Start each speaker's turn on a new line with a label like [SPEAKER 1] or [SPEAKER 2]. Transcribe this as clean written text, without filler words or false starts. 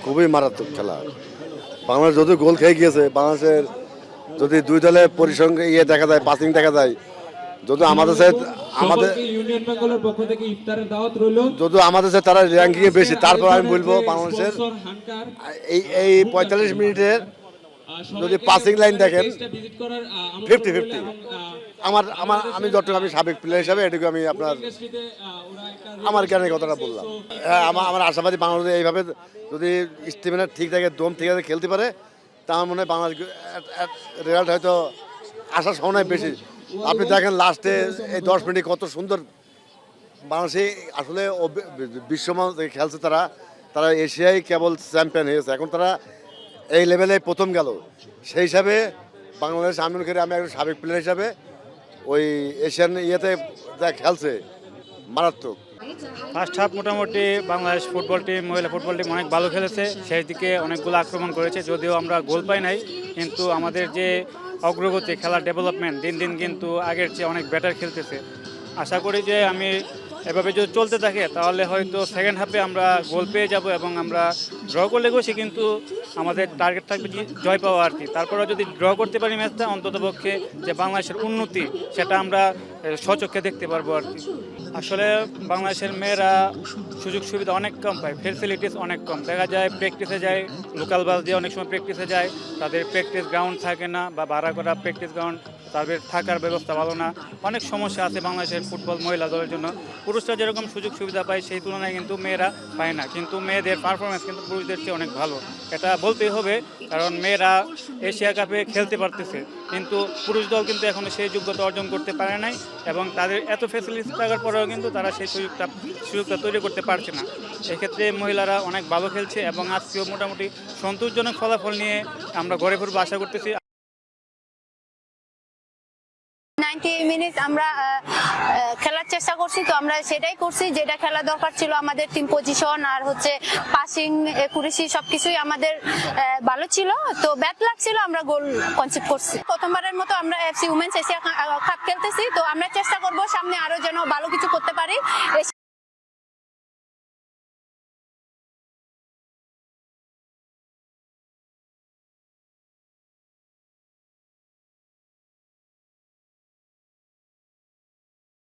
[SPEAKER 1] খুবই মারাত্মক খেলা। বাংলাদেশ যদি গোল খেয়ে গিয়েছে, বাংলাদেশের যদি দুই দলে পরিসংখ্যান দেখা যায়, পাসিং দেখা যায়, যদি আমাদের
[SPEAKER 2] ইউনিয়ন বেঙ্গলের পক্ষ থেকে ইফতারের দাওয়াত রইল।
[SPEAKER 1] যদি আমাদের তারা র্যাঙ্কিং এ বেশি, তারপর আমি বলবো বাংলাদেশের এই 45 মিনিটের যদি পাসিং লাইন দেখেন 50-50। আমি যতটুকু আমি সাবেক প্লেয়ার হিসাবে এটুকু আমি আমার জ্ঞানের কথাটা বললাম। আমার আশাবাদী বাংলাদেশ এইভাবে যদি স্টিমেনার ঠিক থাকে, দম ঠিক আছে খেলতে পারে, তা আমার মনে হয় বাংলাদেশ রেজাল্ট হয়তো আসার সম্ভাবনা বেশি। আপনি দেখেন লাস্টে এই 10 মিনিট কত সুন্দর বাংলাদেশে আসলে বিশ্বমান খেলছে। তারা এশিয়ায় কেবল চ্যাম্পিয়ন হয়েছে, এখন তারা এই লেভেলে প্রথম গেল। সেই হিসাবে বাংলাদেশ আমি মনে করি, আমি একজন সাবেক প্লেয়ার হিসাবে ওই এশিয়ান যা খেলছে মারাত্মক।
[SPEAKER 3] ফার্স্ট হাফ মোটামুটি বাংলাদেশ ফুটবল টিম, মহিলা ফুটবল টিম অনেক ভালো খেলেছে, সেই দিকে অনেকগুলো আক্রমণ করেছে, যদিও আমরা গোল পাই নাই, কিন্তু আমাদের যে অগ্রগতি, খেলার ডেভেলপমেন্ট দিন দিন কিন্তু আগের চেয়ে অনেক বেটার খেলতেছে। আশা করি যে এভাবে যদি চলতে থাকে তাহলে হয়তো সেকেন্ড হাফে আমরা গোল পেয়ে যাব এবং আমরা ড্র করলে খুশি, কিন্তু আমাদের টার্গেট থাকবে জয় পাওয়া আর কি। তারপরে যদি ড্র করতে পারি ম্যাচটা, অন্ততপক্ষে যে বাংলাদেশের উন্নতি সেটা আমরা স্বচক্ষে দেখতে পারবো আর কি। আসলে বাংলাদেশের মেয়েরা সুযোগ সুবিধা অনেক কম পায়, ফেসিলিটিস অনেক কম। দেখা যায় প্র্যাকটিসে যায়, লোকাল বাস দিয়ে অনেক সময় প্র্যাকটিসে যায়, তাদের প্র্যাকটিস গ্রাউন্ড থাকে না বা ভাড়া করা প্র্যাকটিস গ্রাউন্ড, তাদের থাকার ব্যবস্থা ভালো না, অনেক সমস্যা আছে বাংলাদেশের ফুটবল মহিলা দলের জন্য। পুরুষরা যেরকম সুযোগ সুবিধা পায় সেই তুলনায় কিন্তু মেয়েরা পায় না, কিন্তু মেয়েদের পারফরমেন্স কিন্তু পুরুষদের চেয়ে অনেক ভালো, এটা বলতেই হবে। কারণ মেয়েরা এশিয়া কাপে খেলতে পারতেছে, কিন্তু পুরুষ দল কিন্তু এখনো সেই যোগ্যতা অর্জন করতে পারে নাই, এবং তাদের এত ফ্যাসিলিটি থাকার পরেও কিন্তু তারা সেই সুযোগটা তৈরি করতে পারছে না। এক্ষেত্রে মহিলারা অনেক ভালো খেলছে এবং আজকেও মোটামুটি সন্তোষজনক ফলাফল নিয়ে আমরা ঘরে ফিরবো আশা করতেছি।
[SPEAKER 4] 90 মিনিট আমরা খেলার চেষ্টা করছি, তো আমরা সেটাই করছি যেটা খেলা দরকার ছিল। আমাদের টিম পজিশন আর পাসিং একুরেসি সবকিছুই আমাদের ভালো ছিল, তো ব্যাট লাগছিল, আমরা গোল কনসিড করছি। প্রথমবারের মতো আমরা এফসি উমেন্স এশিয়া কাপ খেলতেছি, তো আমরা চেষ্টা করব সামনে আরো যেন ভালো কিছু করতে পারি।